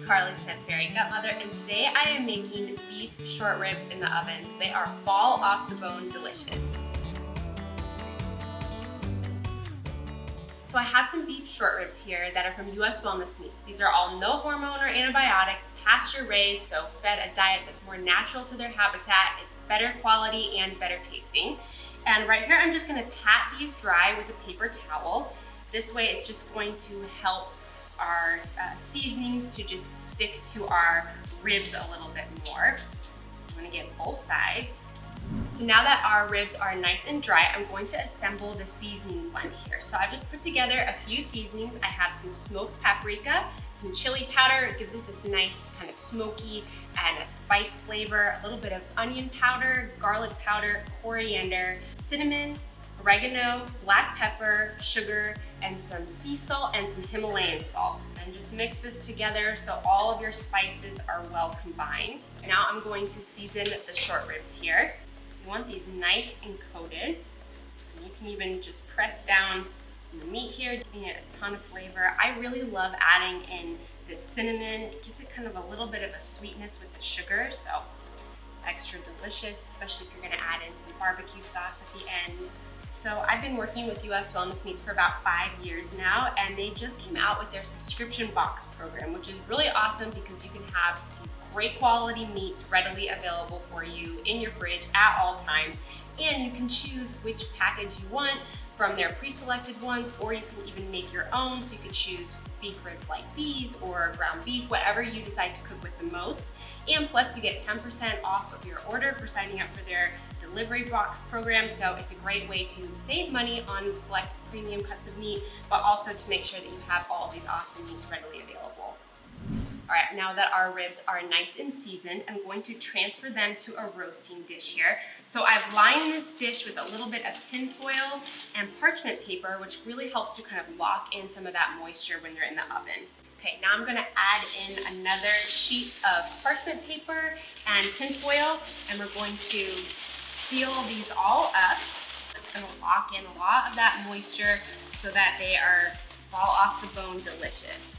Carley Smith, Fairy Gutmother, and today I am making beef short ribs in the oven. So they are fall off the bone delicious. So I have some beef short ribs here that are from US Wellness Meats. These are all no hormone or antibiotics, pasture raised, so fed a diet that's more natural to their habitat. It's better quality and better tasting. And right here, I'm just gonna pat these dry with a paper towel. This way, it's just going to help our seasonings to just stick to our ribs a little bit more. I'm gonna get both sides. So now that our ribs are nice and dry, I'm going to assemble the seasoning blend here. So I've just put together a few seasonings. I have some smoked paprika, some chili powder. It gives it this nice kind of smoky and a spice flavor, a little bit of onion powder, garlic powder, coriander, cinnamon, oregano, black pepper, sugar, and some sea salt and some Himalayan salt. And just mix this together so all of your spices are well combined. And now I'm going to season the short ribs here. So you want these nice and coated. And you can even just press down the meat here, giving it a ton of flavor. I really love adding in the cinnamon. It gives it kind of a little bit of a sweetness with the sugar, so extra delicious, especially if you're gonna add in some BBQ sauce at the end. So I've been working with US Wellness Meats for about 5 years now, and they just came out with their subscription box program, which is really awesome because you can have these great quality meats readily available for you in your fridge at all times, and you can choose which package you want from their pre-selected ones, or you can even make your own. So you could choose beef ribs like these or ground beef, whatever you decide to cook with the most. And plus you get 10% off of your order for signing up for their delivery box program. So it's a great way to save money on select premium cuts of meat, but also to make sure that you have all these awesome meats readily available. All right, now that our ribs are nice and seasoned, I'm going to transfer them to a roasting dish here. So I've lined this dish with a little bit of tin foil and parchment paper, which really helps to kind of lock in some of that moisture when they're in the oven. Okay, now I'm gonna add in another sheet of parchment paper and tin foil, and we're going to seal these all up. It's gonna lock in a lot of that moisture so that they are fall off the bone delicious.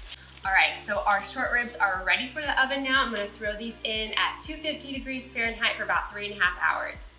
All right, so our short ribs are ready for the oven now. I'm gonna throw these in at 250 degrees Fahrenheit for about 3.5 hours.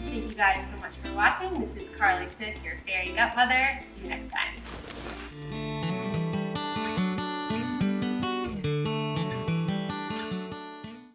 Thank you guys so much for watching. This is Carley Smith, your Fairy Gutmother. See you next time.